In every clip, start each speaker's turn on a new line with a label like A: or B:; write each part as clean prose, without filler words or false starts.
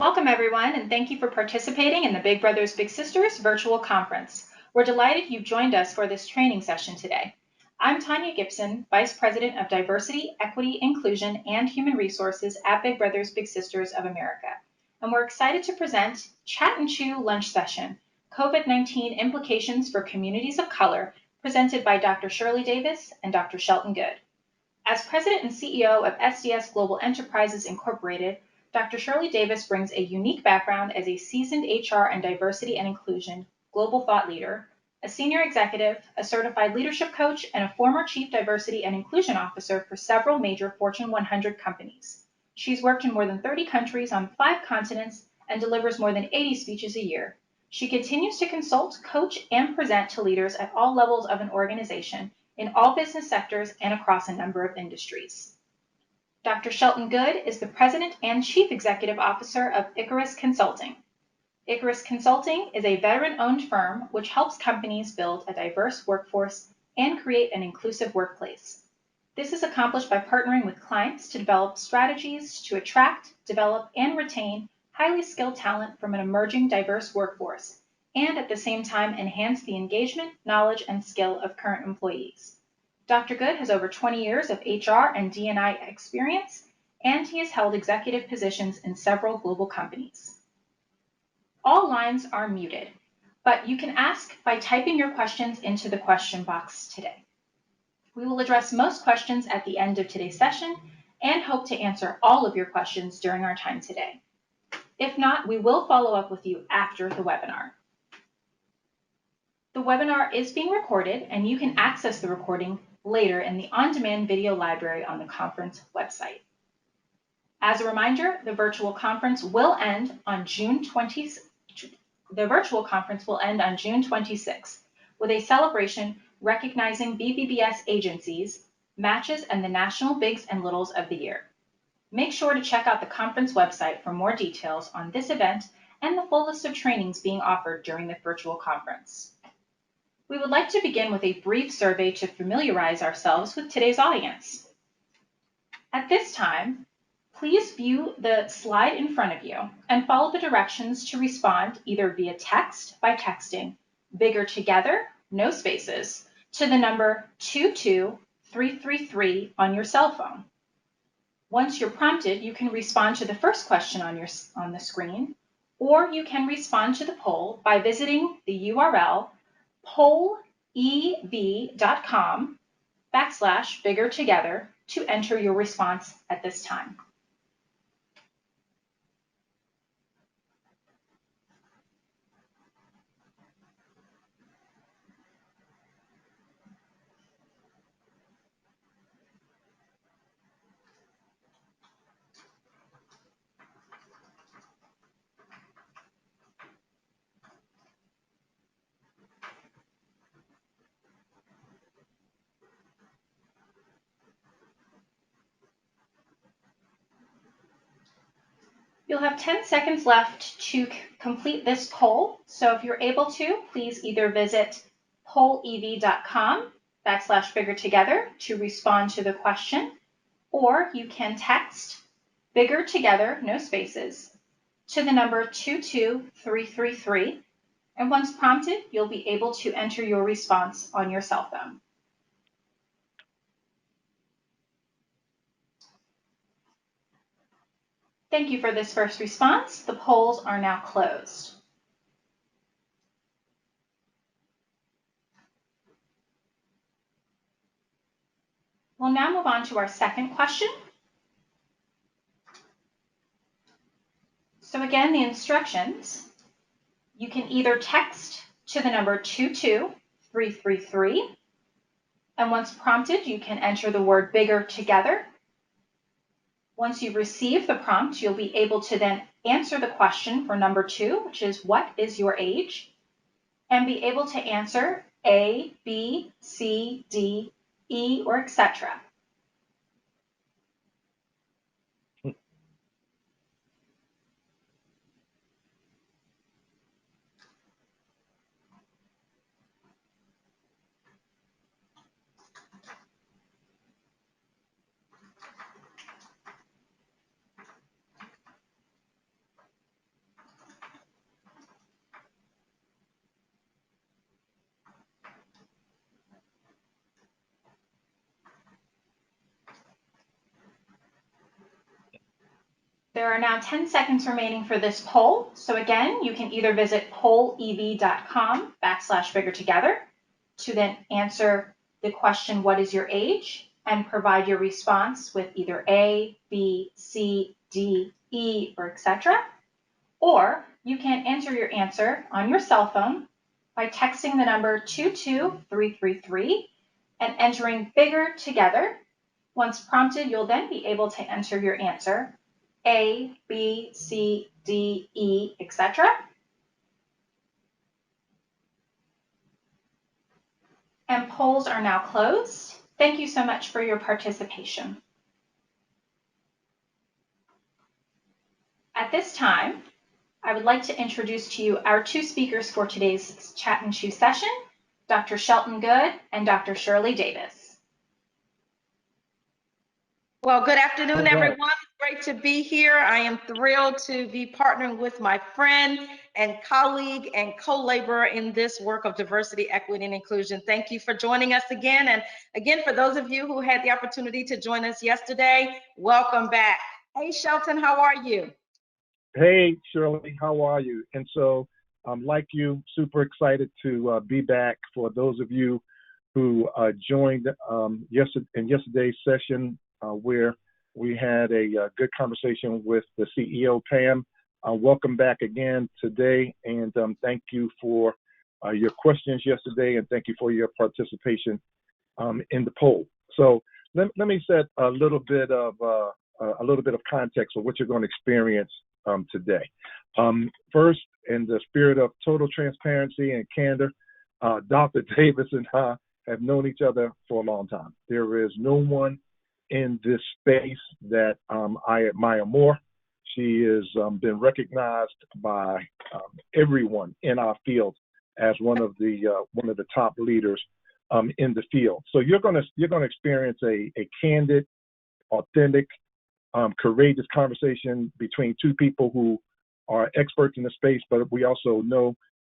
A: Welcome, everyone, and thank you for participating in the Big Brothers Big Sisters virtual conference. We're delighted you've joined us for this training session today. I'm Tanya Gibson, Vice President of Diversity, Equity, Inclusion, and Human Resources at Big Brothers Big Sisters of America, and we're excited to present Chat and Chew Lunch Session, COVID-19 Implications for Communities of Color, presented by Dr. Shirley Davis and Dr. Shelton Goode. As President and CEO of SDS Global Enterprises Incorporated, Dr. Shirley Davis brings a unique background as a seasoned HR and diversity and inclusion global thought leader, a senior executive, a certified leadership coach, and a former chief diversity and inclusion officer for several major Fortune 100 companies. She's worked in more than 30 countries on 5 continents and delivers more than 80 speeches a year. She continues to consult, coach, and present to leaders at all levels of an organization, in all business sectors, and across a number of industries. Dr. Shelton Goode is the President and Chief Executive Officer of Icarus Consulting. Icarus Consulting is a veteran-owned firm which helps companies build a diverse workforce and create an inclusive workplace. This is accomplished by partnering with clients to develop strategies to attract, develop, and retain highly skilled talent from an emerging diverse workforce, and at the same time enhance the engagement, knowledge, and skill of current employees. Dr. Goode has over 20 years of HR and D&I experience, and he has held executive positions in several global companies. All lines are muted, but you can ask by typing your questions into the question box today. We will address most questions at the end of today's session and hope to answer all of your questions during our time today. If not, we will follow up with you after the webinar. The webinar is being recorded, and you can access the recording later in the on-demand video library on the conference website. As a reminder, the virtual conference will end on June 26th with a celebration recognizing BBBS agencies, matches, and the national bigs and littles of the year. Make sure to check out the conference website for more details on this event and the full list of trainings being offered during the virtual conference. We would like to begin with a brief survey to familiarize ourselves with today's audience. At this time, please view the slide in front of you and follow the directions to respond either via text by texting bigger together, no spaces, to the number 22333 on your cell phone. Once you're prompted, you can respond to the first question on the screen, or you can respond to the poll by visiting the URL pollev.com/biggertogether to enter your response at this time. You'll have 10 seconds left to complete this poll. So if you're able to, please either visit pollev.com/biggertogether to respond to the question, or you can text bigger together, no spaces, to the number 22333. And once prompted, you'll be able to enter your response on your cell phone. Thank you for this first response. The polls are now closed. We'll now move on to our second question. So again, the instructions, you can either text to the number 22333, and once prompted, you can enter the word bigger together. Once you receive the prompt, you'll be able to then answer the question for number 2, which is what is your age, and be able to answer A, B, C, D, E, or etc. There are now 10 seconds remaining for this poll. So again, you can either visit pollev.com/biggertogether to then answer the question, what is your age? And provide your response with either A, B, C, D, E, or etc. Or you can enter your answer on your cell phone by texting the number 22333 and entering bigger together. Once prompted, you'll then be able to enter your answer, A, B, C, D, E, etc. And polls are now closed. Thank you so much for your participation. At this time, I would like to introduce to you our two speakers for today's Chat and Chew session, Dr. Shelton Goode and Dr. Shirley Davis.
B: Well, good afternoon, everyone. It's great to be here. I am thrilled to be partnering with my friend and colleague and co-laborer in this work of diversity, equity, and inclusion. Thank you for joining us again. And again, for those of you who had the opportunity to join us yesterday, welcome back. Hey, Shelton, how are you?
C: Hey, Shirley, how are you? And so, like you, super excited to be back. For those of you who joined yesterday's session, where we had a good conversation with the CEO, Pam. Welcome back again today, and thank you for your questions yesterday, and thank you for your participation in the poll. So let me set a little bit of context for what you're going to experience today. First, in the spirit of total transparency and candor, Dr. Davis and I have known each other for a long time. There is no one in this space that I admire more. She has been recognized by everyone in our field as one of the top leaders in the field. So you're gonna experience a candid, authentic, courageous conversation between two people who are experts in the space, but we also know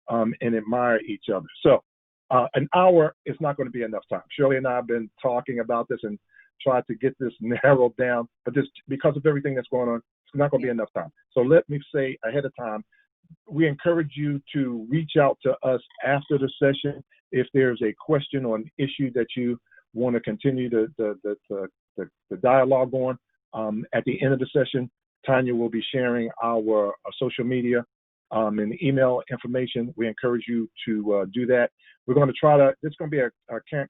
C: and admire each other. So an hour is not going to be enough time. Shirley and I have been talking about this and tried to get this narrowed down, but just because of everything that's going on, it's not going to be enough time. So let me say ahead of time, we encourage you to reach out to us after the session if there's a question or an issue that you want to continue the dialogue on. At the end of the session, Tanya will be sharing our social media and email information. We encourage you to do that. We're going to it's going to be a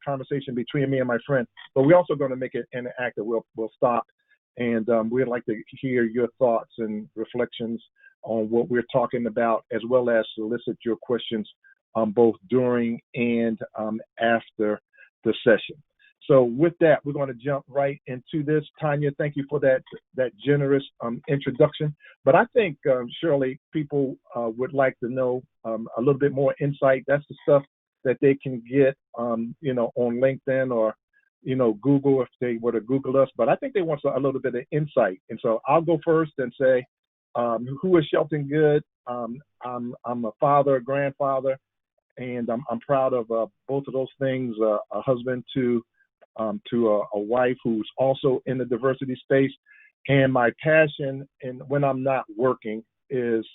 C: conversation between me and my friend, but we're also going to make it interactive. We'll stop, and we'd like to hear your thoughts and reflections on what we're talking about, as well as solicit your questions both during and after the session. So with that, we're going to jump right into this. Tanya, thank you for that generous introduction. But I think, Shirley, people would like to know a little bit more insight. That's the stuff that they can get, on LinkedIn or, Google if they were to Google us. But I think they want a little bit of insight. And so I'll go first and say, who is Shelton Goode? I'm a father, a grandfather, and I'm proud of both of those things, a husband to a wife who's also in the diversity space. And my passion, and when I'm not working, is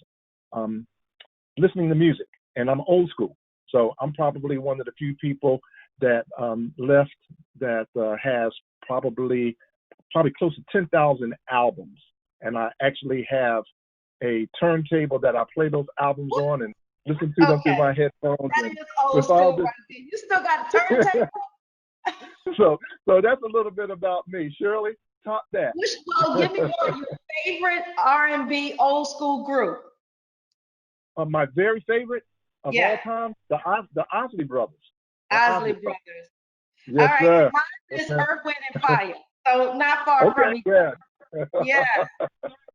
C: listening to music. And I'm old school. So I'm probably one of the few people that left that has probably close to 10,000 albums. And I actually have a turntable that I play those albums on and listen to them through my headphones.
B: That is old school right there. You still got a turntable?
C: So that's a little bit about me. Shirley, talk that.
B: Well, give me your favorite R&B old school group.
C: My very favorite of all time, the Osley Brothers.
B: Osley Brothers.
C: Yes,
B: all right,
C: sir.
B: Mine is Earth, Wind, and Fire. So not far from each other. Yeah.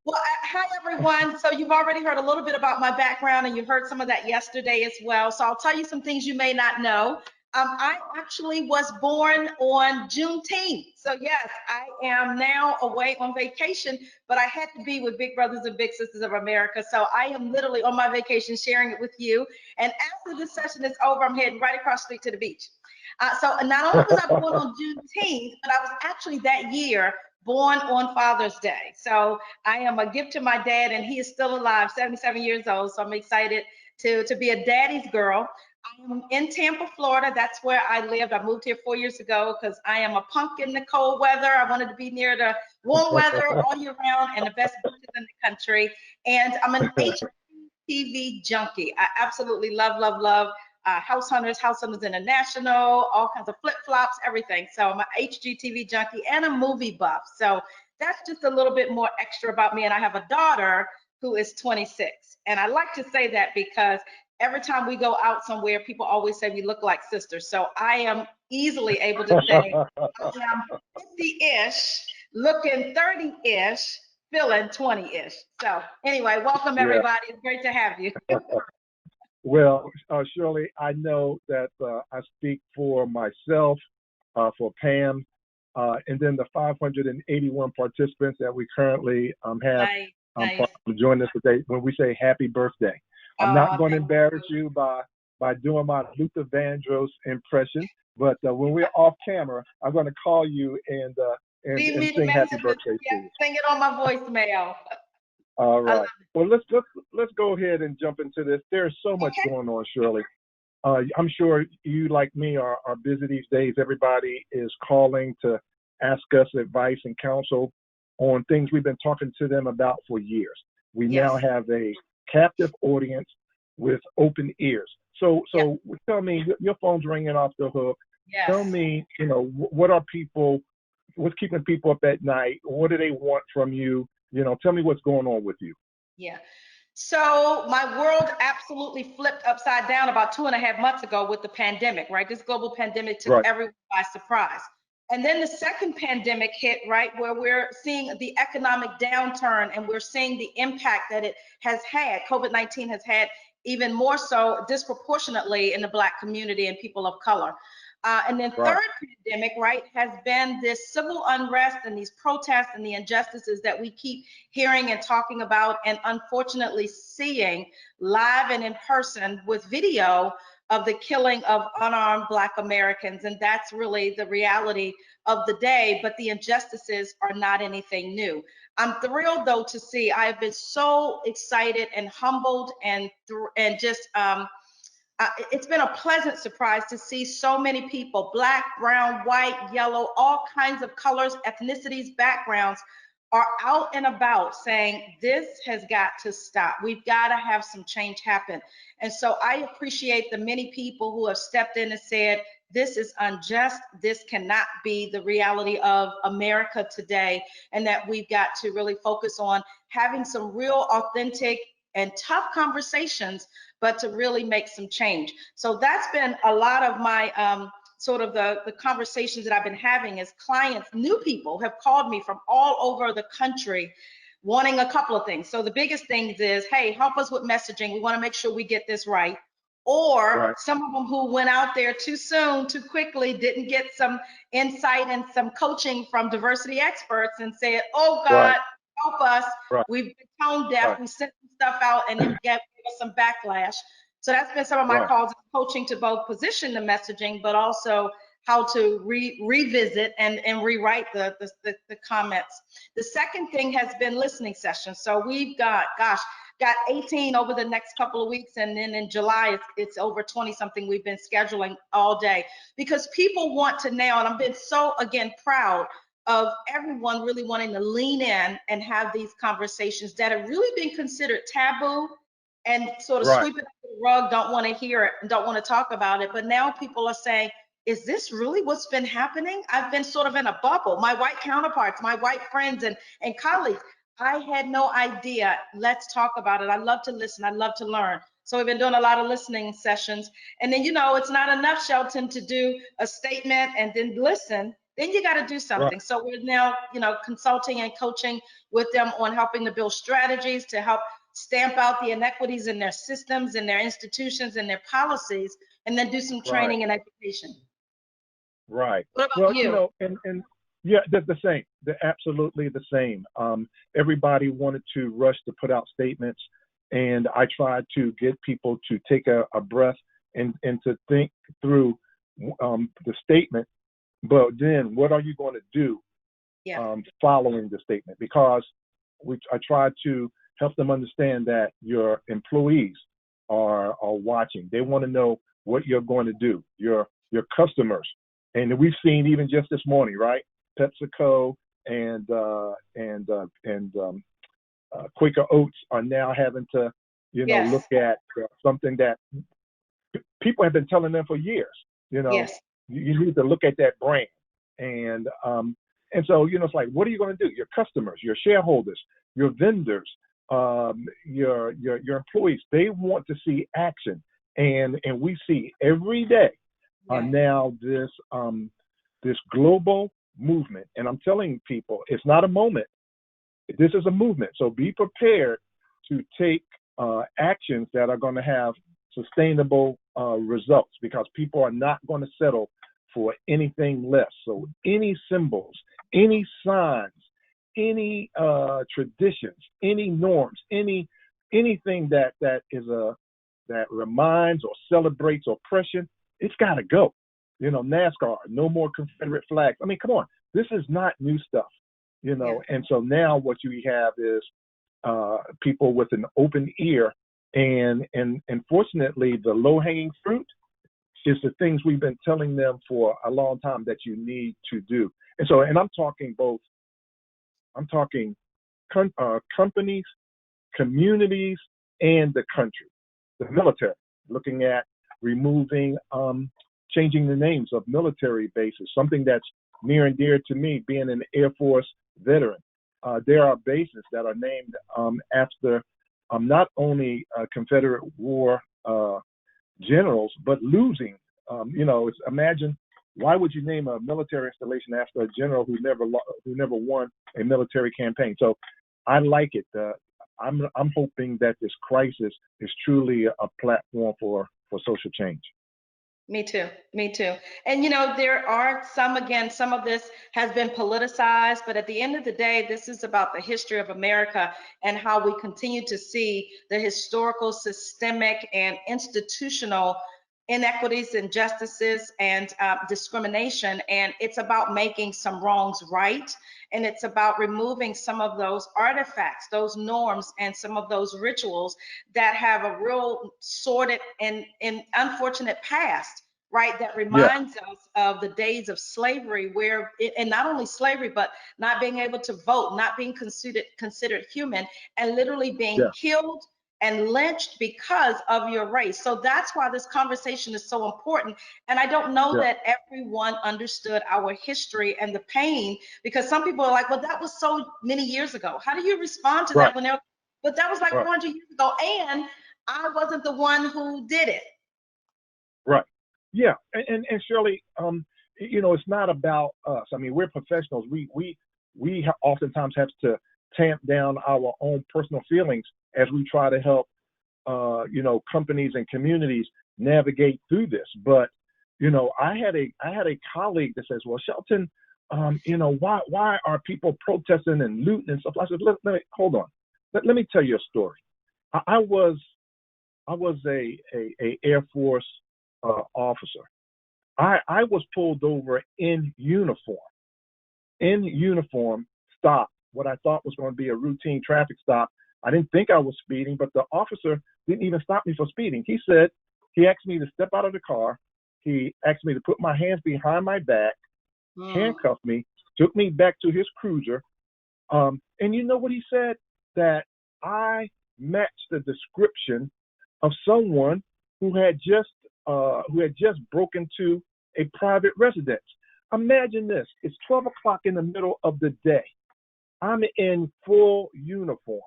B: Well, hi, everyone. So you've already heard a little bit about my background, and you heard some of that yesterday as well. So I'll tell you some things you may not know. I actually was born on Juneteenth. So yes, I am now away on vacation, but I had to be with Big Brothers and Big Sisters of America. So I am literally on my vacation sharing it with you. And after this session is over, I'm heading right across the street to the beach. So not only was I born on Juneteenth, but I was actually that year born on Father's Day. So I am a gift to my dad, and he is still alive, 77 years old. So I'm excited to be a daddy's girl. I am in Tampa, Florida. That's where I lived. I moved here 4 years ago because I am a punk in the cold weather. I wanted to be near the warm weather all year round and the best beaches in the country. And I'm an HGTV junkie. I absolutely love House Hunters International, all kinds of flip-flops, everything. So I'm an HGTV junkie and a movie buff. So that's just a little bit more extra about me. And I have a daughter who is 26. And I like to say that because every time we go out somewhere, people always say we look like sisters. So I am easily able to say I am 50-ish, looking 30-ish, feeling 20-ish. So anyway, welcome everybody. It's great to have you.
C: Well, Shirley, I know that I speak for myself, for Pam, and then the 581 participants that we currently have
B: Nice.
C: join us today when we say happy birthday. I'm not going to embarrass you by doing my Luther Vandross impression, but when we're off camera, I'm going to call you and sing happy birthday to you.
B: Sing it on my voicemail.
C: All right. Well, let's go ahead and jump into this. There's so much going on, Shirley. I'm sure you, like me, are busy these days. Everybody is calling to ask us advice and counsel on things we've been talking to them about for years. We now have a captive audience with open ears. So tell me, your phone's ringing off the hook. Tell me, what's keeping people up at night? What do they want from you? Tell me what's going on with you.
B: Yeah. So my world absolutely flipped upside down about 2.5 months ago with the pandemic, right? This global pandemic took everyone by surprise. And then the second pandemic hit, right, where we're seeing the economic downturn and we're seeing the impact that it has had. COVID-19 has had even more so disproportionately in the Black community and people of color. And then third pandemic, right, has been this civil unrest and these protests and the injustices that we keep hearing and talking about and unfortunately seeing live and in person with video of the killing of unarmed Black Americans. And that's really the reality of the day, but the injustices are not anything new. I'm thrilled though to see, I have been so excited and humbled and just, it's been a pleasant surprise to see so many people, Black, brown, white, yellow, all kinds of colors, ethnicities, backgrounds, are out and about saying this has got to stop. We've got to have some change happen. And so I appreciate the many people who have stepped in and said, this is unjust. This cannot be the reality of America today. And that we've got to really focus on having some real authentic and tough conversations, but to really make some change. So that's been a lot of my sort of the conversations that I've been having as clients. New people have called me from all over the country wanting a couple of things. So the biggest things is, hey, help us with messaging. We want to make sure we get this right. Or some of them who went out there too soon, too quickly, didn't get some insight and some coaching from diversity experts and said, oh God, help us. We've been tone deaf. We sent some stuff out and then gave us some backlash. So that's been some of my calls, coaching to both position the messaging, but also how to revisit and rewrite the comments. The second thing has been listening sessions. So we've got 18 over the next couple of weeks, and then in July it's over 20 something we've been scheduling all day, because people want to now, and I've been so again proud of everyone really wanting to lean in and have these conversations that have really been considered taboo and sort of sweep it under the rug, don't want to hear it, don't want to talk about it. But now people are saying, is this really what's been happening? I've been sort of in a bubble. My white counterparts, my white friends and colleagues, I had no idea. Let's talk about it. I love to listen. I love to learn. So we've been doing a lot of listening sessions. And then, it's not enough, Shelton, to do a statement and then listen. Then you got to do something. So we're now, consulting and coaching with them on helping to build strategies to help stamp out the inequities in their systems, in their institutions, and their policies, and then do some training and education.
C: Right.
B: What about you?
C: And yeah, the same. They're absolutely the same. Everybody wanted to rush to put out statements, and I tried to get people to take a breath and to think through the statement. But then, what are you going to do
B: Yeah.
C: Following the statement, because I try to help them understand that your employees are watching. They want to know what you're going to do. Your customers, and we've seen even just this morning, right? PepsiCo and Quaker Oats are now having to,
B: Yes.
C: look at something that people have been telling them for years.
B: Yes.
C: You need to look at that brand, and so it's like, what are you going to do? Your customers, your shareholders, your vendors, your employees, they want to see action, and we see every day now this global movement, and I'm telling people, it's not a moment. This is a movement. So be prepared to take actions that are going to have sustainable results, because people are not going to settle for anything less. So any symbols, any signs, any traditions, any norms, anything that that reminds or celebrates oppression, it's got to go. NASCAR, no more Confederate flags. I mean, come on, this is not new stuff. And so now what you have is people with an open ear, and fortunately, the low-hanging fruit is the things we've been telling them for a long time that you need to do. And so, and I'm talking companies, communities, and the country, the military, looking at removing, changing the names of military bases, something that's near and dear to me, being an Air Force veteran. There are bases that are named after not only Confederate War generals, but losing. Imagine, why would you name a military installation after a general who never won a military campaign? So I like it. I'm hoping that this crisis is truly a platform for social change.
B: Me too. Me too. And there are some of this has been politicized, but at the end of the day, this is about the history of America and how we continue to see the historical, systemic, and institutional inequities, injustices, and discrimination. And it's about making some wrongs right. And it's about removing some of those artifacts, those norms, and some of those rituals that have a real sordid and unfortunate past, right? That reminds us of the days of slavery, and not only slavery, but not being able to vote, not being considered human, and literally being killed and lynched because of your race. So that's why this conversation is so important. And I don't know that everyone understood our history and the pain, because some people are like, well, that was so many years ago. How do you respond to that when they're, but that was like 400 years ago, and I wasn't the one who did it.
C: Right. Yeah. And Shirley, it's not about us. I mean, we're professionals. We oftentimes have to tamp down our own personal feelings as we try to help, companies and communities navigate through this. But, I had a colleague that says, well, Shelton, why are people protesting and looting and stuff? I said, let me hold on. Let me tell you a story. I was a Air Force officer. I was pulled over in uniform, stopped, what I thought was going to be a routine traffic stop. I didn't think I was speeding, but the officer didn't even stop me for speeding. He asked me to step out of the car. He asked me to put my hands behind my back, handcuffed me, took me back to his cruiser. And you know what he said? That I matched the description of someone who had just broken into a private residence. Imagine this. It's 12 o'clock in the middle of the day. I'm in full uniform.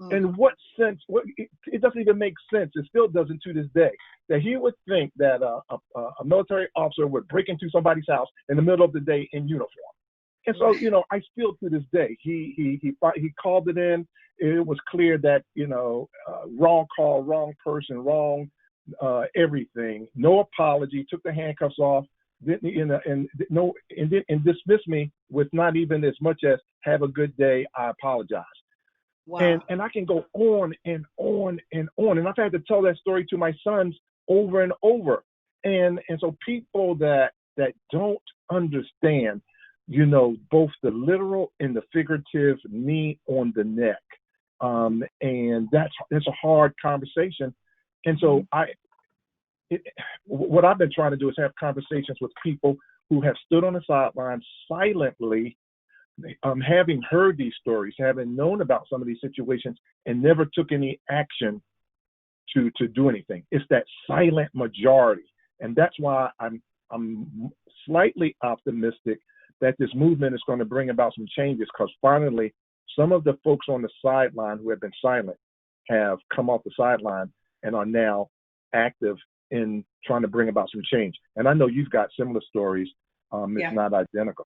C: In what sense? It doesn't even make sense. It still doesn't to this day. That he would think that a military officer would break into somebody's house in the middle of the day in uniform. And so, I still to this day, he called it in. It was clear that, wrong call, wrong person, wrong everything. No apology. Took the handcuffs off. And dismissed me with not even as much as "have a good day, I apologize." Wow. And I can go on and on and on. And I've had to tell that story to my sons over and over. And so people that don't understand you know, both the literal and the figurative knee on the neck. And it's a hard conversation. And so what I've been trying to do is have conversations with people who have stood on the sidelines silently, having heard these stories, having known about some of these situations, and never took any action to do anything. It's that silent majority, and that's why I'm slightly optimistic that this movement is going to bring about some changes, because finally some of the folks on the sideline who have been silent have come off the sideline and are now active in trying to bring about some change. And I know you've got similar stories, if not identical.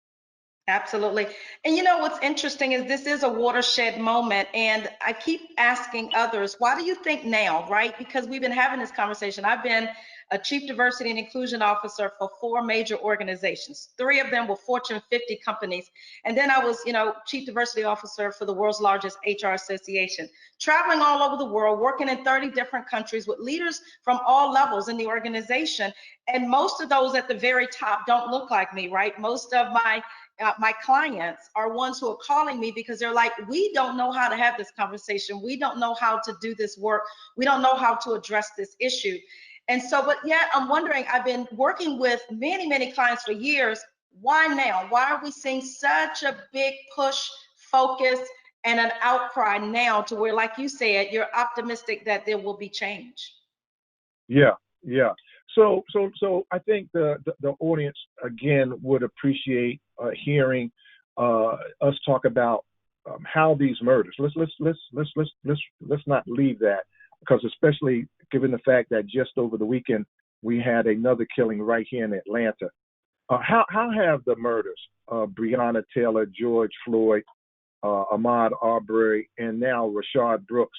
B: Absolutely. And you know what's interesting is this is a watershed moment, and I keep asking others, why do you think now, right? Because we've been having this conversation. I've been a chief diversity and inclusion officer for 4 major organizations. 3 of them were Fortune 50 companies. And then I was, you know, chief diversity officer for the world's largest HR association, traveling all over the world, working in 30 different countries with leaders from all levels in the organization. And most of those at the very top don't look like me, right? Most of my clients are ones who are calling me because they're like, we don't know how to have this conversation. We don't know how to do this work. We don't know how to address this issue. And so, but yet I'm wondering, I've been working with many, many clients for years. Why now? Why are we seeing such a big push, focus, and an outcry now to where, like you said, you're optimistic that there will be change?
C: Yeah. So I think the audience again would appreciate hearing us talk about how these murders. Let's not leave that, because especially given the fact that just over the weekend we had another killing right here in Atlanta. How have the murders, Breonna Taylor, George Floyd, Ahmaud Arbery, and now Rayshard Brooks,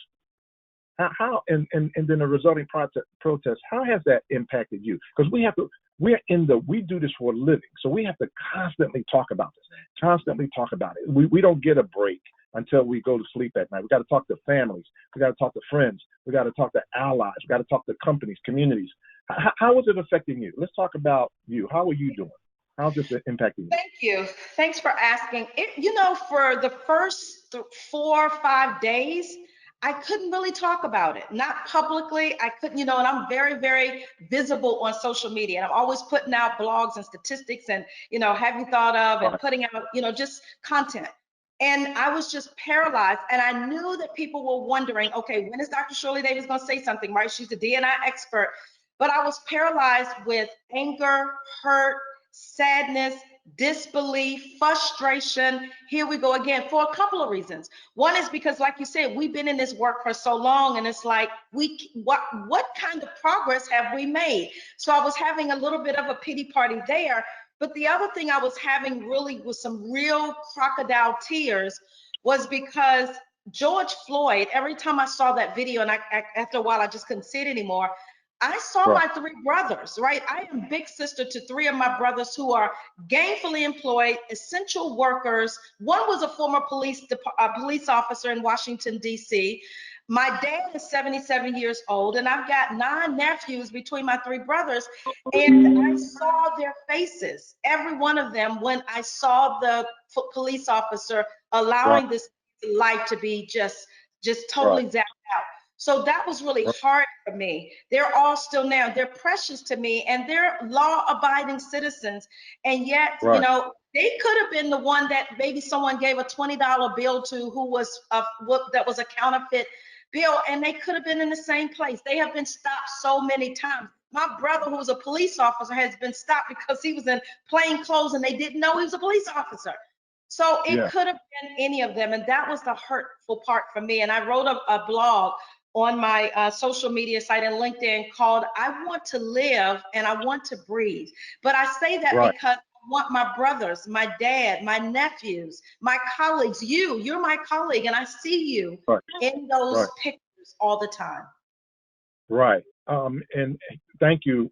C: how and then the resulting protest, how has that impacted you? Because we do this for a living, so we have to constantly talk about it. We don't get a break until we go to sleep at night. We got to talk to families, we got to talk to friends, we got to talk to allies, we got to talk to companies, communities. How is it affecting you? Let's talk about you. How are you doing? How's this impacting you?
B: Thank you. Thanks for asking. You know, for the first 4 or 5 days, I couldn't really talk about it, not publicly. I couldn't, you know, and I'm very, very visible on social media. And I'm always putting out blogs and statistics and, you know, have you thought of, and putting out, you know, just content. And I was just paralyzed. And I knew that people were wondering, okay, when is Dr. Shirley Davis going to say something, right? She's a D&I expert. But I was paralyzed with anger, hurt, sadness, disbelief, frustration. Here we go again, for a couple of reasons. One is because, like you said, we've been in this work for so long, and it's like, what kind of progress have we made? So I was having a little bit of a pity party there. But the other thing I was having really was some real crocodile tears, was because George Floyd, every time I saw that video, and after a while I just couldn't see it anymore, I saw my 3 brothers, right? I am big sister to 3 of my brothers who are gainfully employed, essential workers. One was a former police officer in Washington, D.C. My dad is 77 years old, and I've got 9 nephews between my 3 brothers. And I saw their faces, every one of them, when I saw the police officer allowing this life to be just totally zapped out. So that was really hard for me. They're all still now, they're precious to me, and they're law-abiding citizens. And yet, you know, they could have been the one that maybe someone gave a $20 bill to, who was that was a counterfeit bill, and they could have been in the same place. They have been stopped so many times. My brother, who's a police officer, has been stopped because he was in plain clothes and they didn't know he was a police officer. So it could have been any of them, and that was the hurtful part for me. And I wrote a blog on my social media site and LinkedIn called "I Want to Live and I Want to Breathe." But I say that because I want my brothers, my dad, my nephews, my colleagues, you're my colleague, and I see you in those pictures all the time.
C: Right. And thank you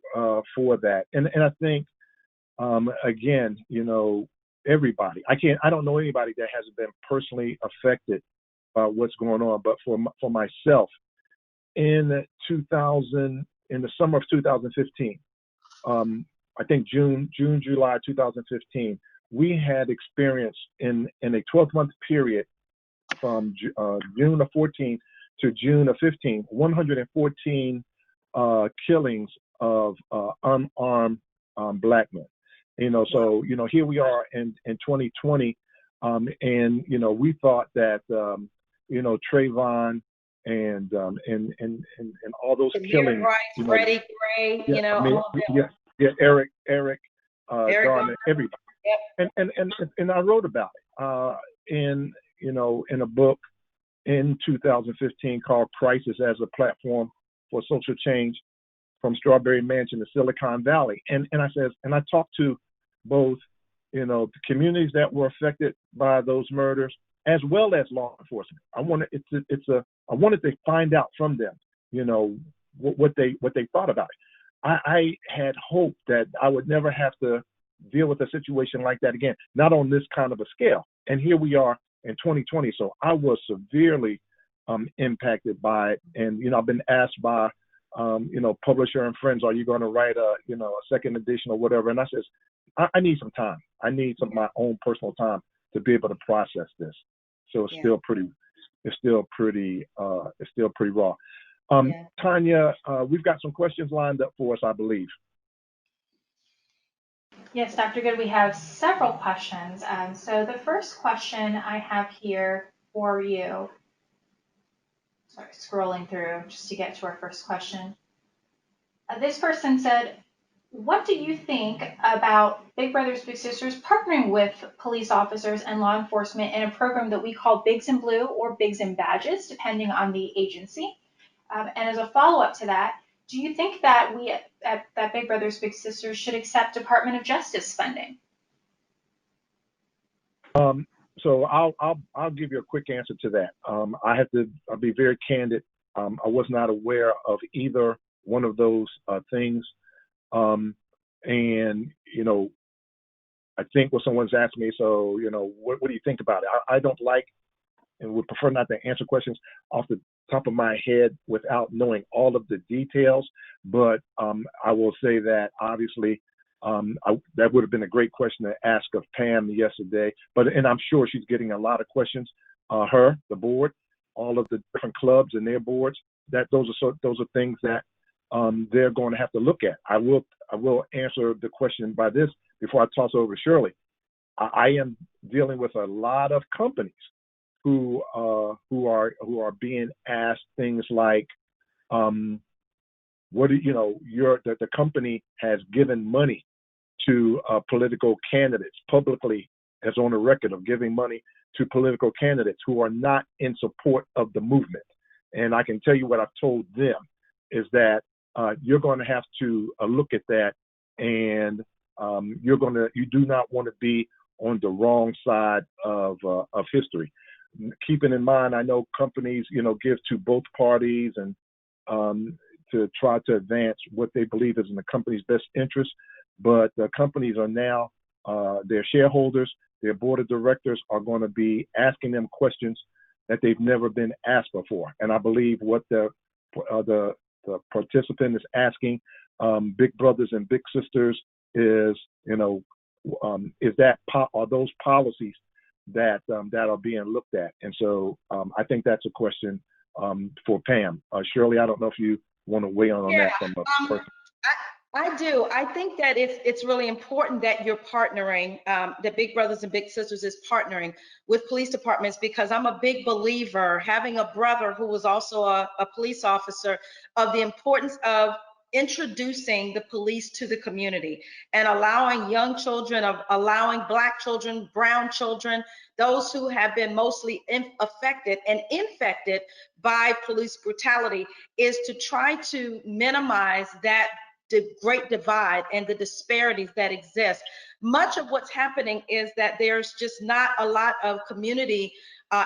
C: for that. And I think, again, you know, everybody, I don't know anybody that hasn't been personally affected by what's going on, but for myself, in the summer of 2015, I think July 2015, we had experienced in a 12-month period from June of 14 to June of 15, 114 killings of unarmed black men. So here we are in 2020, and we thought that Trayvon and all those killings,
B: Freddie Gray,
C: Eric Garner, everybody. Yep. And I wrote about it in a book in 2015 called Crisis as a Platform for Social Change, from Strawberry Mansion to Silicon Valley. And I talked to both, the communities that were affected by those murders, as well as law enforcement. I wanted to find out from them, what they thought about it. I had hoped that I would never have to deal with a situation like that again, not on this kind of a scale. And here we are in 2020. So I was severely impacted by it. And, I've been asked by, publisher and friends, are you going to write a second edition or whatever? And I says, I need some time. I need my own personal time to be able to process this. So it's still pretty raw. Tanya, we've got some questions lined up for us, I believe.
A: Yes, Dr. Goode, we have several questions. So the first question I have here for you, sorry, scrolling through just to get to our first question. This person said, what do you think about Big Brothers Big Sisters partnering with police officers and law enforcement in a program that we call Bigs in Blue or Bigs in Badges, depending on the agency? And as a follow-up to that, do you think that we at Big Brothers Big Sisters should accept Department of Justice funding?
C: So I'll give you a quick answer to that. I'll be very candid. I was not aware of either one of those things. And I think what someone's asked me, so what do you think about it? I don't like and would prefer not to answer questions off the top of my head without knowing all of the details. But I will say that obviously that would have been a great question to ask of Pam yesterday. And I'm sure she's getting a lot of questions. The board, all of the different clubs and their boards. Those are things that they're going to have to look at. I will answer the question by this before I toss over to Shirley. I am dealing with a lot of companies who are being asked things like, the company has given money to political candidates publicly, as on a record of giving money to political candidates who are not in support of the movement. And I can tell you what I've told them is that you're going to have to look at that, and you do not want to be on the wrong side of history. Keeping in mind, I know companies, give to both parties and to try to advance what they believe is in the company's best interest. But the companies are now, their shareholders, their board of directors are going to be asking them questions that they've never been asked before. And I believe what the participant is asking Big Brothers and Big Sisters is, are those policies that are being looked at? And so I think that's a question for Pam. Shirley, I don't know if you want to weigh in on that from a person.
B: I do. I think that it's really important that you're partnering, that Big Brothers and Big Sisters is partnering with police departments, because I'm a big believer, having a brother who was also a police officer, of the importance of introducing the police to the community and allowing young children, allowing Black children, brown children, those who have been mostly affected and infected by police brutality, is to try to minimize that the great divide and the disparities that exist. Much of what's happening is that there's just not a lot of community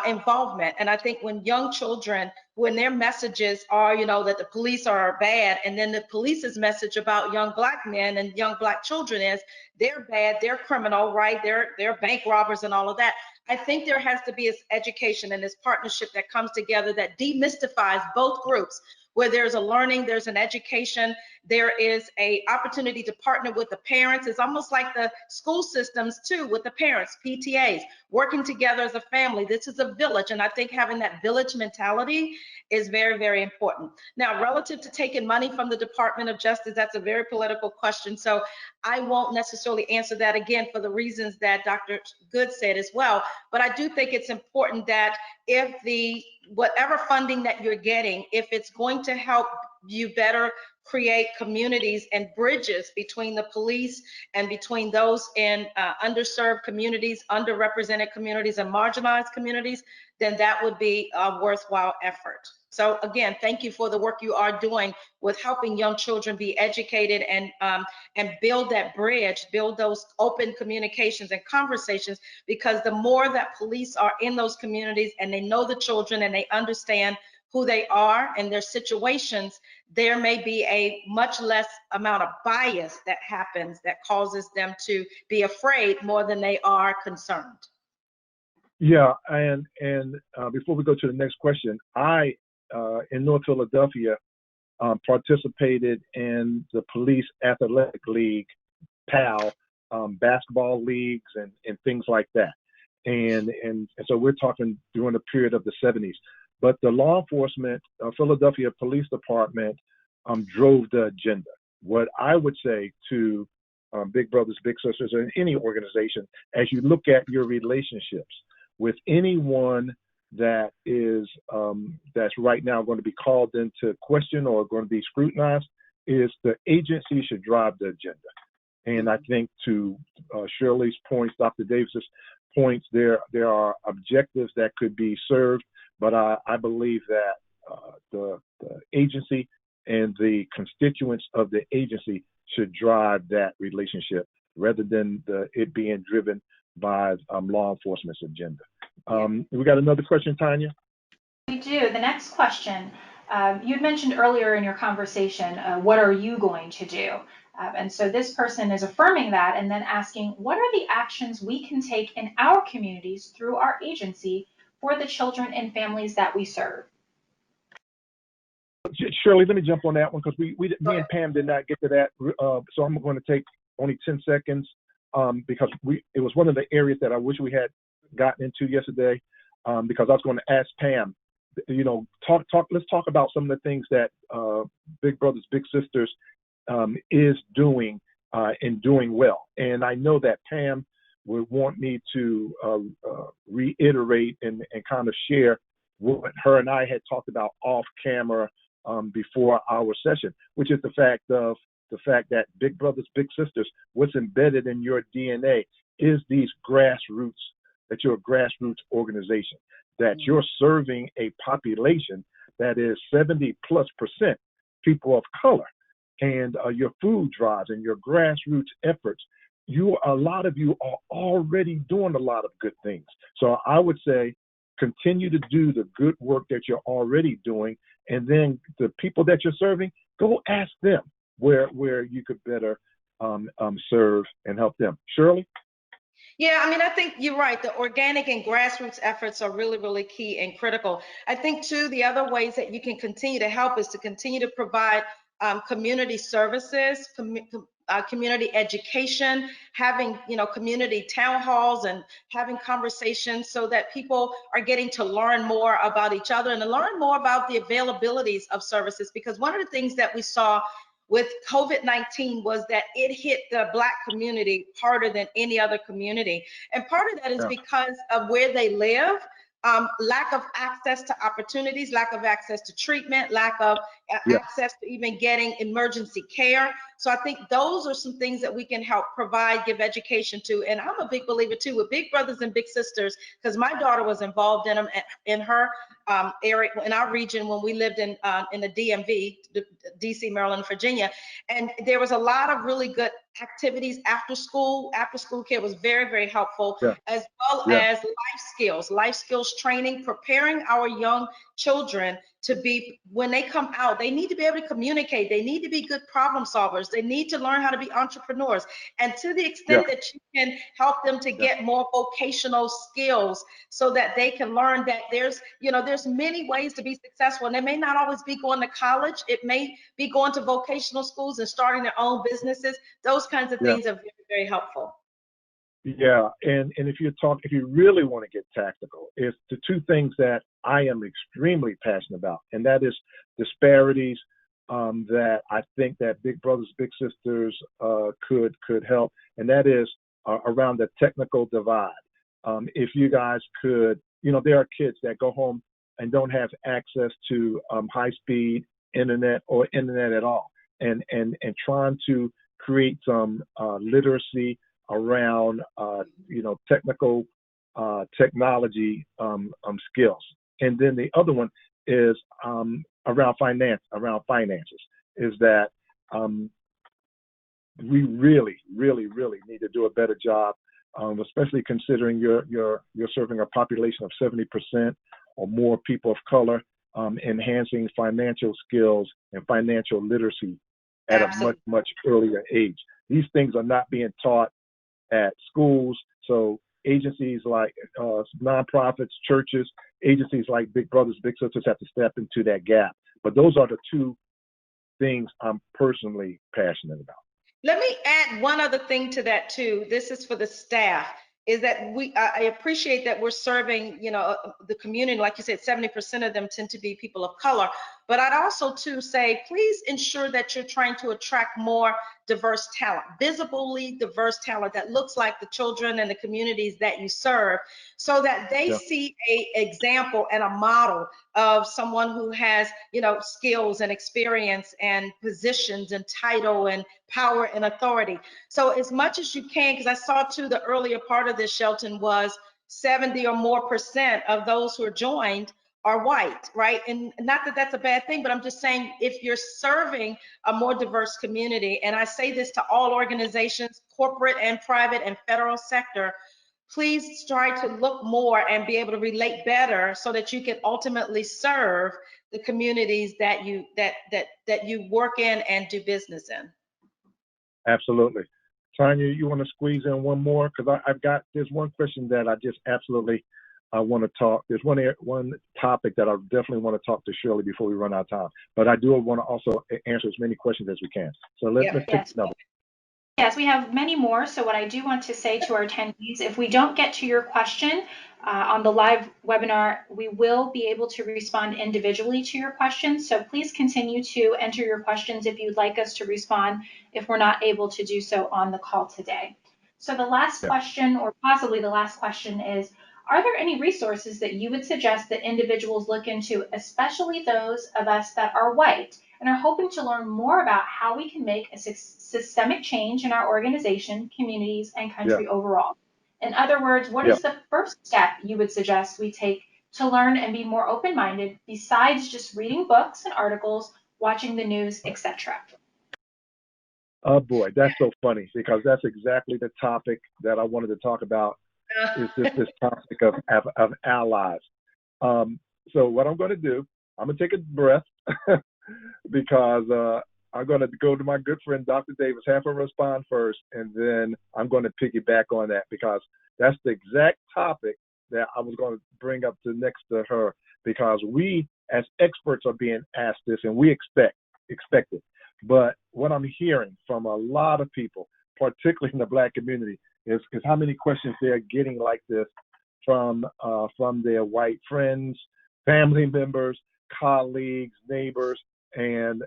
B: involvement. And I think when young children, when their messages are, that the police are bad, and then the police's message about young Black men and young Black children is they're bad, they're criminal, right? They're bank robbers and all of that. I think there has to be this education and this partnership that comes together that demystifies both groups, where there's a learning, there's an education, there is a opportunity to partner with the parents. It's almost like the school systems too, with the parents, PTAs, working together as a family. This is a village, and I think having that village mentality is very, very important. Now, relative to taking money from the Department of Justice, that's a very political question, so I won't necessarily answer that again for the reasons that Dr. Goode said as well. But I do think it's important that if whatever funding that you're getting, if it's going to help you better create communities and bridges between the police and between those in underserved communities, underrepresented communities, and marginalized communities, then that would be a worthwhile effort. So again, thank you for the work you are doing with helping young children be educated and build that bridge, build those open communications and conversations, because the more that police are in those communities and they know the children and they understand who they are and their situations, there may be a much less amount of bias that happens that causes them to be afraid more than they are concerned.
C: Yeah, and before we go to the next question, I in North Philadelphia participated in the Police Athletic League, PAL, basketball leagues and things like that. And so we're talking during the period of the 70s. But the law enforcement, Philadelphia Police Department drove the agenda. What I would say to Big Brothers, Big Sisters, or any organization, as you look at your relationships with anyone that is that's right now going to be called into question or going to be scrutinized, is the agency should drive the agenda. And I think to Shirley's points, Dr. Davis's points, there are objectives that could be served, but I believe that the agency and the constituents of the agency should drive that relationship rather than it being driven by law enforcement's agenda. We got another question, Tanya?
A: We do. The next question, you had mentioned earlier in your conversation, what are you going to do? And so this person is affirming that and then asking, what are the actions we can take in our communities through our agency for the children and families that we serve?
C: Shirley, let me jump on that one because me and Pam did not get to that. So I'm going to take only 10 seconds because it was one of the areas that I wish we had gotten into yesterday because I was going to ask Pam, let's talk about some of the things that Big Brothers, Big Sisters is doing and doing well. And I know that Pam would want me to reiterate and kind of share what her and I had talked about off camera before our session, which is the fact that Big Brothers, Big Sisters, what's embedded in your DNA is these grassroots, that you're a grassroots organization, that you're serving a population that is 70+% people of color, and your food drives and your grassroots efforts, a lot of you are already doing a lot of good things. So I would say continue to do the good work that you're already doing, and then the people that you're serving, go ask them where you could better serve and help them. Shirley?
B: Yeah, I mean, I think you're right. The organic and grassroots efforts are really, really key and critical. I think, too, the other ways that you can continue to help is to continue to provide community services, community education, having, community town halls and having conversations so that people are getting to learn more about each other and to learn more about the availabilities of services. Because one of the things that we saw with COVID-19 was that it hit the Black community harder than any other community. And part of that is because of where they live, lack of access to opportunities, lack of access to treatment, lack of access to even getting emergency care. So I think those are some things that we can help provide, give education to. And I'm a big believer too with Big Brothers and Big Sisters, because my daughter was involved in them in her area, in our region, when we lived in the DMV, DC, Maryland, Virginia. And there was a lot of really good activities after school. After school care was very, very helpful, as well as life skills training, preparing our young children to be, when they come out, they need to be able to communicate. They need to be good problem solvers. They need to learn how to be entrepreneurs. And to the extent that you can help them to get more vocational skills so that they can learn that there's many ways to be successful. And it may not always be going to college. It may be going to vocational schools and starting their own businesses. Those kinds of things are very, very helpful.
C: Yeah, and if you really want to get tactical, it's the two things that I am extremely passionate about, and that is disparities that I think that Big Brothers Big Sisters could help, and that is around the technical divide. If you guys could, there are kids that go home and don't have access to high-speed internet or internet at all, and trying to create some literacy around technical technology skills. And then the other one is around finances, is that we really need to do a better job, especially considering you're serving a population of 70% or more people of color, enhancing financial skills and financial literacy at a much earlier age. These things are not being taught at schools, so agencies like nonprofits, churches, agencies like Big Brothers Big Sisters have to step into that gap. But those are the two things I'm personally passionate about.
B: Let me add one other thing to that too. This is for the staff, is that I appreciate that we're serving, the community. Like you said, 70% of them tend to be people of color. But I'd also too say, please ensure that you're trying to attract more diverse talent, visibly diverse talent that looks like the children and the communities that you serve, so that they see a example and a model of someone who has, skills and experience and positions and title and power and authority. So as much as you can, because I saw too the earlier part of this, Shelton, was 70% or more of those who are joined are white, right? And not that that's a bad thing, but I'm just saying, if you're serving a more diverse community, and I say this to all organizations, corporate and private and federal sector, please try to look more and be able to relate better so that you can ultimately serve the communities that you work in and do business in.
C: Absolutely. Tanya, you want to squeeze in one more? Because there's one question that I just absolutely want to talk. There's one topic that I definitely want to talk to Shirley before we run out of time. But I do want to also answer as many questions as we can. So let's take another.
A: Yes, we have many more. So what I do want to say to our attendees, if we don't get to your question on the live webinar, we will be able to respond individually to your questions. So please continue to enter your questions if you'd like us to respond if we're not able to do so on the call today. So the last question, or possibly the last question, is, are there any resources that you would suggest that individuals look into, especially those of us that are white and are hoping to learn more about how we can make a systemic change in our organization, communities, and country overall? In other words, what is the first step you would suggest we take to learn and be more open-minded, besides just reading books and articles, watching the news, etc.?
C: Oh boy, that's so funny, because that's exactly the topic that I wanted to talk about. Is this topic of allies. So what I'm going to do, I'm going to take a breath because I'm going to go to my good friend, Dr. Davis, have her respond first, and then I'm going to piggyback on that, because that's the exact topic that I was going to bring up to next to her, because we as experts are being asked this, and we expect it. But what I'm hearing from a lot of people, particularly in the Black community, is how many questions they're getting like this from their white friends, family members, colleagues, neighbors, and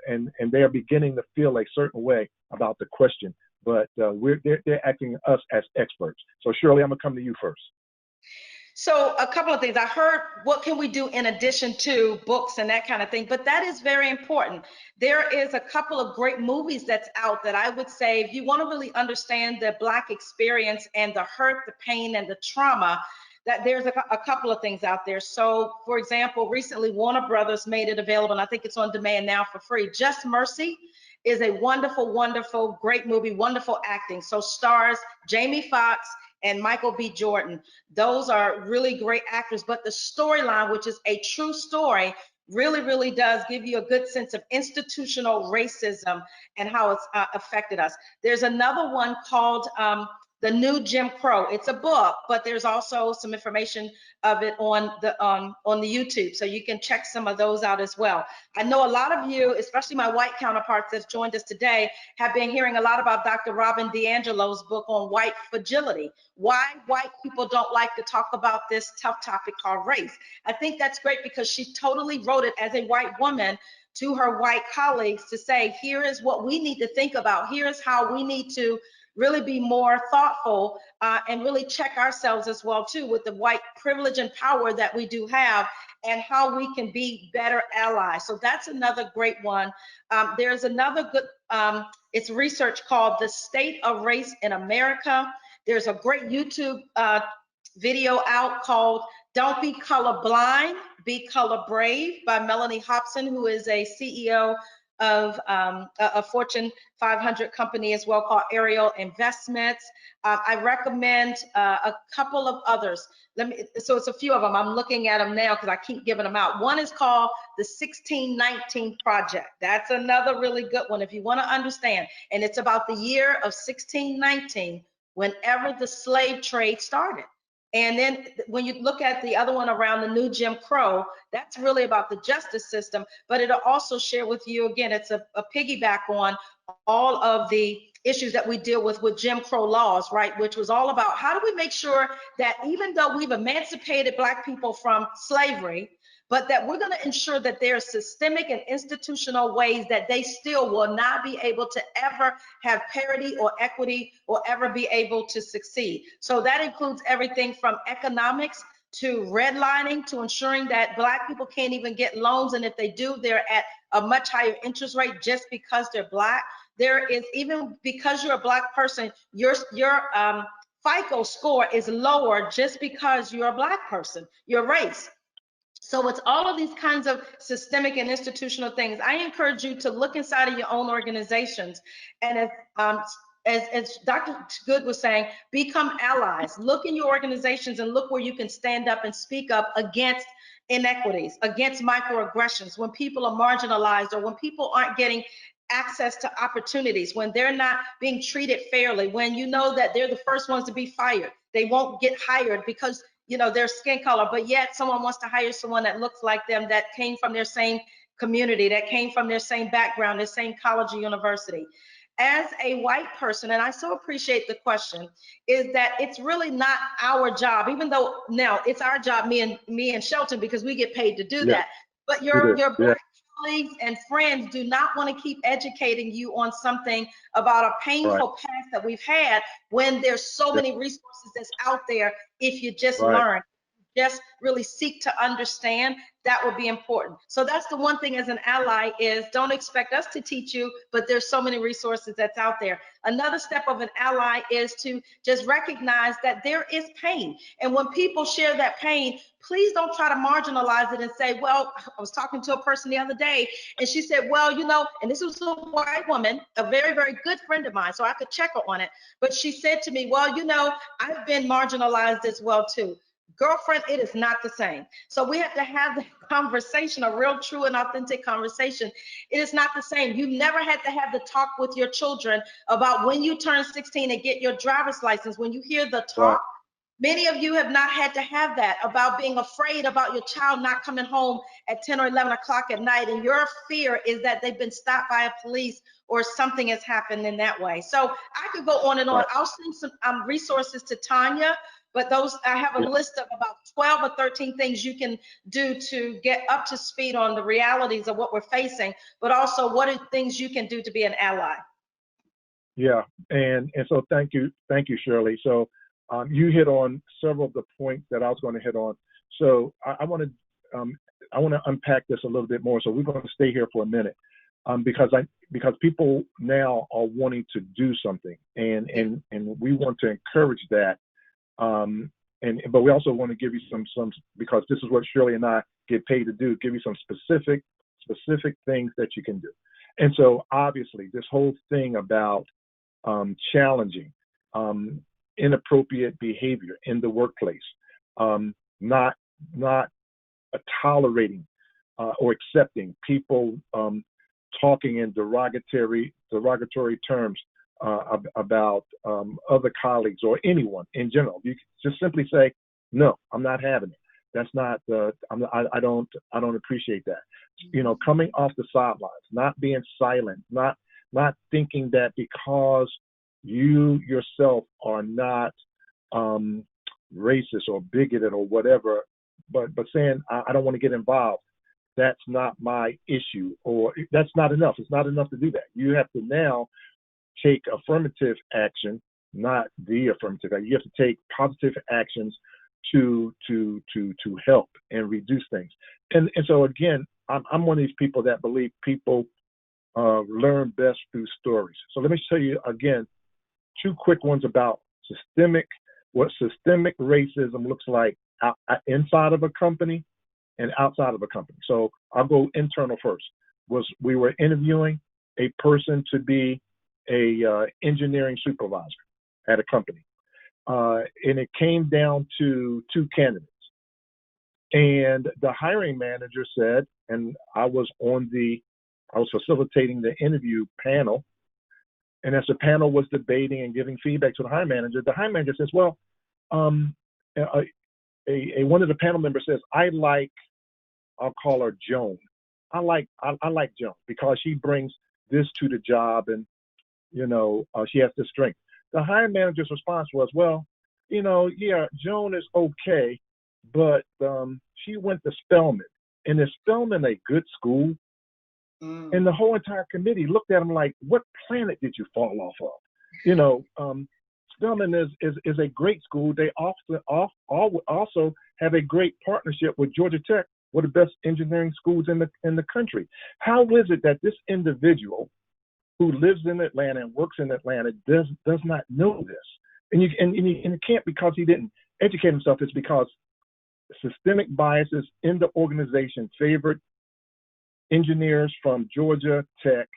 C: they are beginning to feel a certain way about the question. But they're acting us as experts. So Shirley, I'm gonna come to you first.
B: So a couple of things. I heard, what can we do in addition to books and that kind of thing? But that is very important. There is a couple of great movies that's out that I would say, if you want to really understand the Black experience and the hurt, the pain, and the trauma, that there's a couple of things out there. So for example, recently Warner Brothers made it available, and I think it's on demand now for free. Just Mercy is a wonderful, wonderful, great movie, wonderful acting. So stars Jamie Foxx and Michael B. Jordan. Those are really great actors, but the storyline, which is a true story, really, really does give you a good sense of institutional racism and how it's affected us. There's another one called The New Jim Crow. It's a book, but there's also some information of it on the YouTube, so you can check some of those out as well. I know a lot of you, especially my white counterparts that's joined us today, have been hearing a lot about Dr. Robin DiAngelo's book on white fragility, why white people don't like to talk about this tough topic called race. I think that's great because she totally wrote it as a white woman to her white colleagues to say, here is what we need to think about. Here is how we need to really be more thoughtful and really check ourselves as well too, with the white privilege and power that we do have, and how we can be better allies. So that's another great one. There's another good, it's research called The State of Race in America. There's a great YouTube video out called Don't Be Colorblind, Be Color Brave by Melanie Hobson, who is a CEO of a Fortune 500 company as well called Ariel Investments. I recommend a couple of others. So it's a few of them. I'm looking at them now because I keep giving them out. One is called the 1619 Project. That's another really good one if you want to understand. And it's about the year of 1619, whenever the slave trade started. And then when you look at the other one around the new Jim Crow, that's really about the justice system, but it'll also share with you, again, it's a piggyback on all of the issues that we deal with Jim Crow laws, right? Which was all about how do we make sure that even though we've emancipated Black people from slavery, but that we're going to ensure that there are systemic and institutional ways that they still will not be able to ever have parity or equity or ever be able to succeed. So that includes everything from economics to redlining to ensuring that Black people can't even get loans, and if they do, they're at a much higher interest rate just because they're Black. There is, even because you're a Black person, your FICO score is lower just because you're a Black person, your race. So it's all of these kinds of systemic and institutional things. I encourage you to look inside of your own organizations, and as Dr. Goode was saying, become allies. Look in your organizations and look where you can stand up and speak up against inequities, against microaggressions, when people are marginalized or when people aren't getting access to opportunities, when they're not being treated fairly, when you know that they're the first ones to be fired. They won't get hired because their skin color, but yet someone wants to hire someone that looks like them, that came from their same community, that came from their same background, their same college or university. As a white person, and I so appreciate the question, is that it's really not our job, even though now it's our job, me and Shelton, because we get paid to do that. But your Black colleagues and friends do not want to keep educating you on something about a painful past that we've had, when there's so many resources that's out there. If you just learn, just really seek to understand, that would be important. So that's the one thing as an ally, is don't expect us to teach you, but there's so many resources that's out there. Another step of an ally is to just recognize that there is pain. And when people share that pain, please don't try to marginalize it and say, well, I was talking to a person the other day and she said, well, and this was a white woman, a very, very good friend of mine, so I could check her on it. But she said to me, well, I've been marginalized as well too. Girlfriend, it is not the same. So we have to have the conversation, a real, true, and authentic conversation. It is not the same. You never had to have the talk with your children about when you turn 16 and get your driver's license. When you hear the talk, many of you have not had to have that, about being afraid about your child not coming home at 10 or 11 o'clock at night. And your fear is that they've been stopped by a police or something has happened in that way. So I could go on and on. I'll send some resources to Tanya, but I have a list of about 12 or 13 things you can do to get up to speed on the realities of what we're facing, but also what are things you can do to be an ally.
C: Yeah, and so thank you, Shirley. So you hit on several of the points that I was going to hit on. So I want to unpack this a little bit more. So we're going to stay here for a minute, because people now are wanting to do something, and we want to encourage that. But we also want to give you some, because this is what Shirley and I get paid to do, give you some specific things that you can do. And so obviously this whole thing about challenging, inappropriate behavior in the workplace, not tolerating or accepting people talking in derogatory terms about other colleagues or anyone in general. You just simply say, no, I'm not having it. That's not. I don't appreciate that. You know, coming off the sidelines, not being silent, not thinking that because you yourself are not racist or bigoted or whatever, but saying I don't want to get involved. That's not my issue, or that's not enough. It's not enough to do that. You have to now take affirmative action, not the affirmative action. You have to take positive actions to help and reduce things. And so again, I'm one of these people that believe people learn best through stories. So let me tell you again, 2 quick ones about what systemic racism looks like inside of a company and outside of a company. So I'll go internal first. We were interviewing a person to be a engineering supervisor at a company. And it came down to 2 candidates. And the hiring manager said, and I was facilitating the interview panel. And as the panel was debating and giving feedback to the hiring manager says, well, one of the panel members says, I'll call her Joan. I like Joan because she brings this to the job, and she has this strength. The hiring manager's response was, well, yeah, Joan is okay, but she went to Spelman, and is Spelman a good school? And the whole entire committee looked at him like, what planet did you fall off of? Spelman is a great school. They also have a great partnership with Georgia Tech, one of the best engineering schools in the country. How is it that this individual who lives in Atlanta and works in Atlanta does not know this? And you can't, because he didn't educate himself. It's because systemic biases in the organization favored engineers from Georgia Tech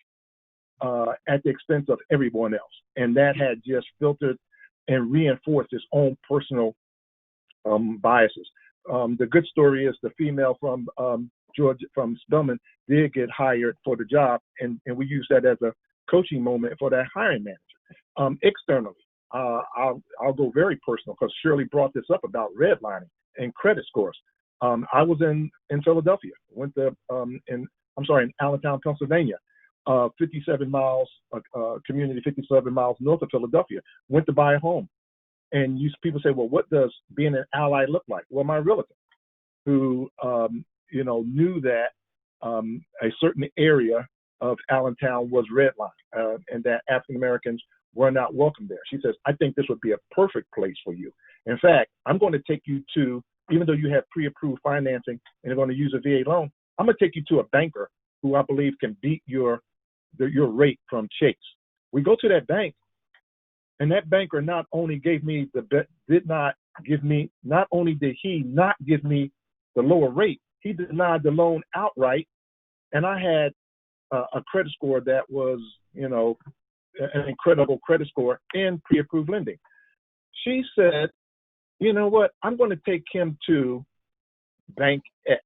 C: at the expense of everyone else. And that had just filtered and reinforced his own personal biases. The good story is the female from Georgia, from Spelman, did get hired for the job, and we use that as a coaching moment for that hiring manager. Externally, I'll go very personal because Shirley brought this up about redlining and credit scores. I was in Philadelphia, went to in Allentown, Pennsylvania, 57 miles, community 57 miles north of Philadelphia. Went to buy a home, and people say, well, what does being an ally look like? Well, my realtor, who knew that a certain area of Allentown was redlined, and that African Americans were not welcome there. She says, I think this would be a perfect place for you. In fact, I'm going to take you to, even though you have pre-approved financing and you're going to use a VA loan, I'm going to take you to a banker who I believe can beat your rate from Chase. We go to that bank, and that banker not only did he not give me the lower rate, he denied the loan outright, and I had a credit score that was, an incredible credit score in pre-approved lending. She said, you know what, I'm going to take him to Bank X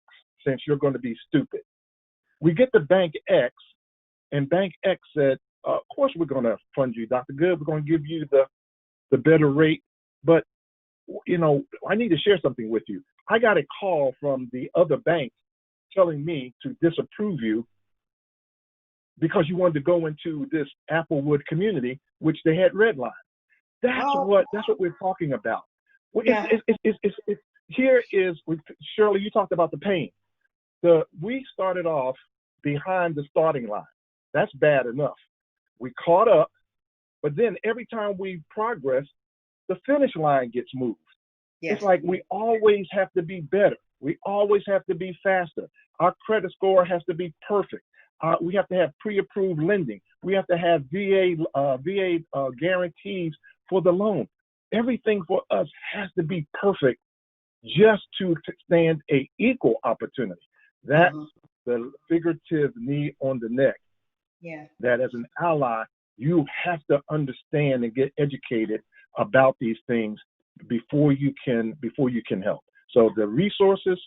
C: since you're going to be stupid. We get to Bank X, and Bank X said, of course we're going to fund you, Dr. Goode. We're going to give you the better rate. But, I need to share something with you. I got a call from the other bank telling me to disapprove you because you wanted to go into this Applewood community, which they had redlined. That's what we're talking about.
B: Yeah.
C: Shirley, you talked about the pain. We started off behind the starting line. That's bad enough. We caught up, but then every time we progress, the finish line gets moved. Yes. It's like we always have to be better. We always have to be faster. Our credit score has to be perfect. We have to have pre-approved lending. We have to have VA guarantees for the loan. Everything for us has to be perfect just to stand an equal opportunity. That's the figurative knee on the neck.
B: Yeah.
C: That as an ally, you have to understand and get educated about these things before you can help. So the resources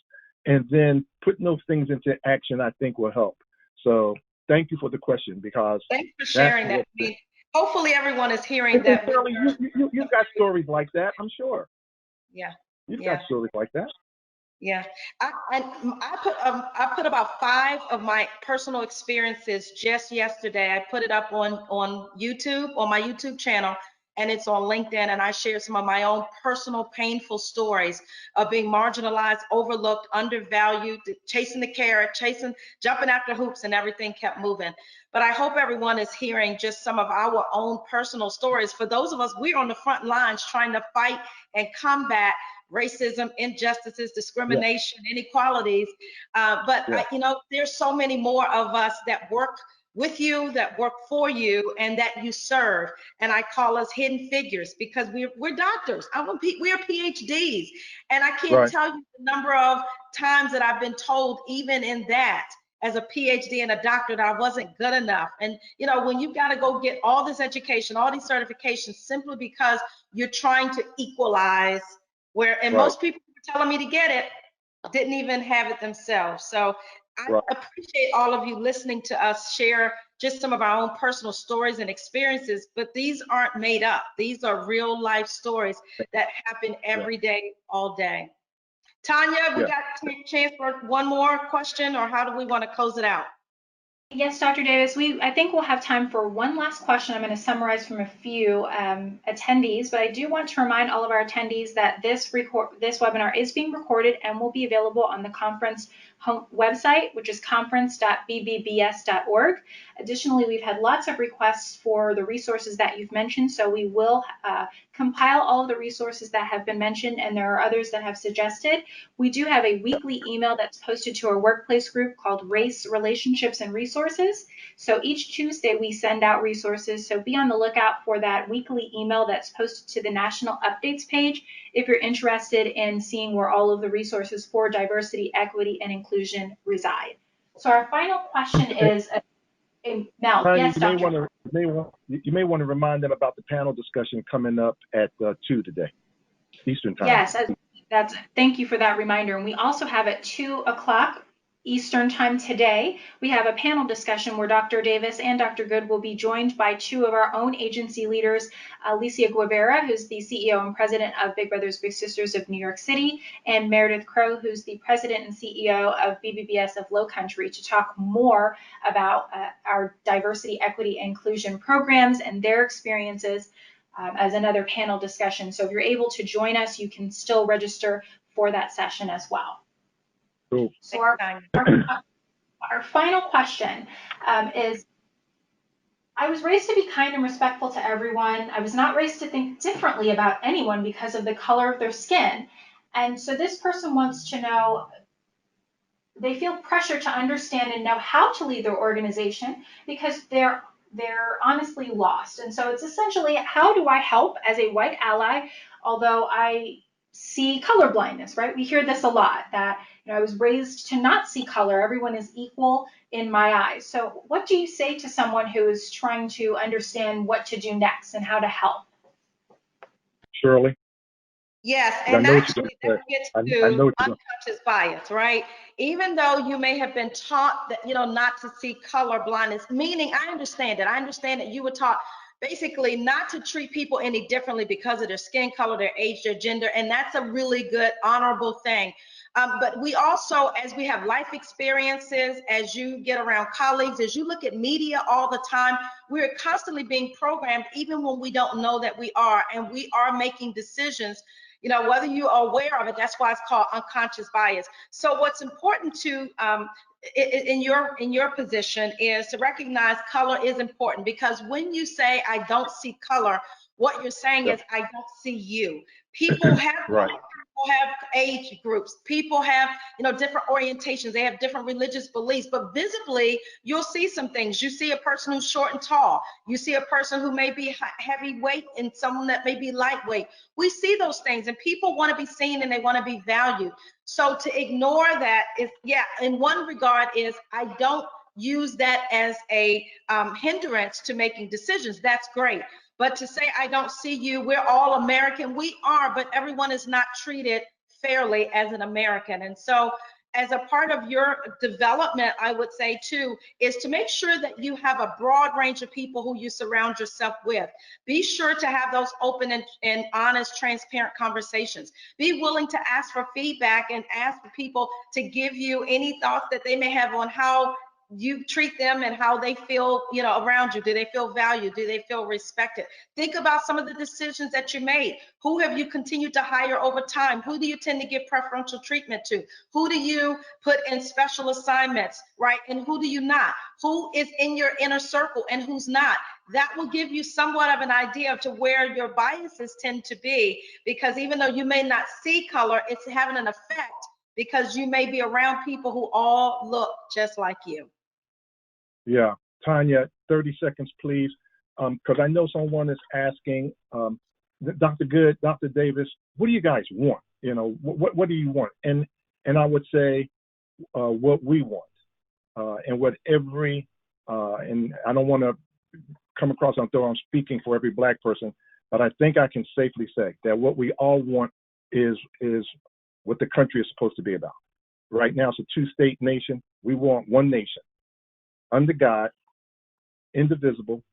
C: and then putting those things into action, I think, will help. So thank you for the question, because
B: thanks for sharing that. I mean, hopefully everyone is hearing that.
C: Shirley, you've got stories like that, I'm sure.
B: Yeah.
C: You've got stories like that.
B: Yeah, I put about 5 of my personal experiences just yesterday. I put it up on YouTube, on my YouTube channel, and it's on LinkedIn. And I shared some of my own personal painful stories of being marginalized, overlooked, undervalued, chasing the carrot, jumping after hoops, and everything kept moving. But I hope everyone is hearing just some of our own personal stories. For those of us, we're on the front lines trying to fight and combat racism, injustices, discrimination, inequalities. There's so many more of us that work with you, that work for you, and that you serve. And I call us hidden figures, because we're doctors. We're PhDs. And I can't tell you the number of times that I've been told, even in that, as a PhD and a doctor, that I wasn't good enough. And when you've got to go get all this education, all these certifications, simply because you're trying to equalize, most people were telling me to get it didn't even have it themselves. So I appreciate all of you listening to us share just some of our own personal stories and experiences, but these aren't made up. These are real life stories that happen every day, all day. Tanya, we got a chance for one more question, or how do we want to close it out?
A: Yes, Dr. Davis, I think we'll have time for one last question. I'm going to summarize from a few attendees, but I do want to remind all of our attendees that this webinar is being recorded and will be available on the conference website, which is conference.bbbs.org. Additionally, we've had lots of requests for the resources that you've mentioned, so we will compile all of the resources that have been mentioned, and there are others that have suggested. We do have a weekly email that's posted to our workplace group called Race, Relationships, and Resources. So each Tuesday we send out resources, so be on the lookout for that weekly email that's posted to the National Updates page if you're interested in seeing where all of the resources for diversity, equity, and inclusion reside. So our final question is, Mel, yes, Dr.
C: You may want to remind them about the panel discussion coming up at 2 today, Eastern Time.
A: Yes, thank you for that reminder. And we also have at 2 o'clock Eastern Time today, we have a panel discussion where Dr. Davis and Dr. Goode will be joined by 2 of our own agency leaders, Alicia Guevara, who's the CEO and president of Big Brothers Big Sisters of New York City, and Meredith Crow, who's the president and CEO of BBBS of Low Country, to talk more about our diversity, equity, and inclusion programs and their experiences as another panel discussion. So if you're able to join us, you can still register for that session as well.
C: Cool.
A: So our final question is, I was raised to be kind and respectful to everyone. I was not raised to think differently about anyone because of the color of their skin. And so this person wants to know, they feel pressure to understand and know how to lead their organization because they're honestly lost. And so it's essentially, how do I help as a white ally, although I see color blindness, right? We hear this a lot, that I was raised to not see color. Everyone is equal in my eyes. So what do you say to someone who is trying to understand what to do next and how to help?
C: Shirley?
B: Yes, and actually that gets to unconscious bias, right? Even though you may have been taught that, not to see color blindness, meaning I understand it. I understand that you were taught basically not to treat people any differently because of their skin color, their age, their gender, and that's a really good, honorable thing. But we also, as we have life experiences, as you get around colleagues, as you look at media all the time, we're constantly being programmed, even when we don't know that we are, and we are making decisions, whether you are aware of it. That's why it's called unconscious bias. So what's important to in your position is to recognize color is important, because when you say I don't see color, what you're saying is I don't see you. People have people have age groups, people have different orientations, they have different religious beliefs, but visibly you'll see some things. You see a person who's short and tall, you see a person who may be heavyweight and someone that may be lightweight. We see those things, and people want to be seen and they want to be valued. So to ignore that is, in one regard, is I don't use that as a hindrance to making decisions. That's great. But to say, I don't see you, we're all American, we are, but everyone is not treated fairly as an American. And so as a part of your development, I would say too, is to make sure that you have a broad range of people who you surround yourself with. Be sure to have those open and honest, transparent conversations. Be willing to ask for feedback and ask for people to give you any thoughts that they may have on how you treat them and how they feel, around you. Do they feel valued? Do they feel respected? Think about some of the decisions that you made. Who have you continued to hire over time? Who do you tend to give preferential treatment to? Who do you put in special assignments, right? And who do you not? Who is in your inner circle and who's not? That will give you somewhat of an idea to where your biases tend to be, because even though you may not see color, it's having an effect because you may be around people who all look just like you.
C: Yeah. Tanya, 30 seconds, please. Because I know someone is asking, Dr. Goode, Dr. Davis, what do you guys want? What do you want? And I would say what we want, and what and I don't want to come across on though I'm speaking for every Black person, but I think I can safely say that what we all want is what the country is supposed to be about. Right now, it's a two-state nation. We want one nation, under God, indivisible,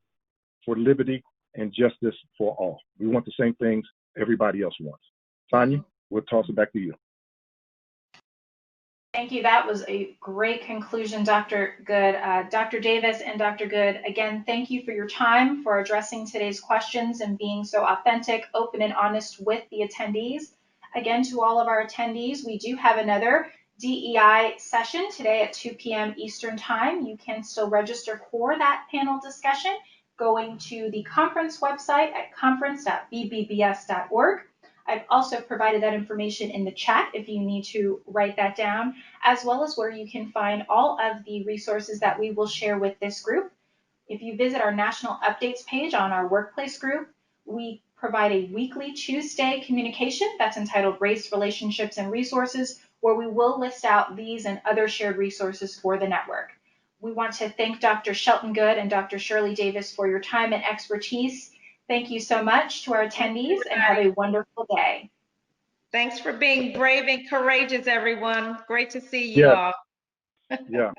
C: for liberty and justice for all. We want the same things everybody else wants. Tanya, we'll toss it back to you.
A: Thank you. That was a great conclusion, Dr. Goode. Dr. Davis and Dr. Goode, again, thank you for your time, for addressing today's questions and being so authentic, open, and honest with the attendees. Again, to all of our attendees, we do have another DEI session today at 2 p.m. Eastern Time. You can still register for that panel discussion going to the conference website at conference.bbbs.org. I've also provided that information in the chat if you need to write that down, as well as where you can find all of the resources that we will share with this group. If you visit our national updates page on our workplace group, we provide a weekly Tuesday communication that's entitled Race, Relationships, and Resources, where we will list out these and other shared resources for the network. We want to thank Dr. Shelton Goode and Dr. Shirley Davis for your time and expertise. Thank you so much to our attendees and have a wonderful day.
B: Thanks for being brave and courageous, everyone. Great to see you all.
C: Yeah.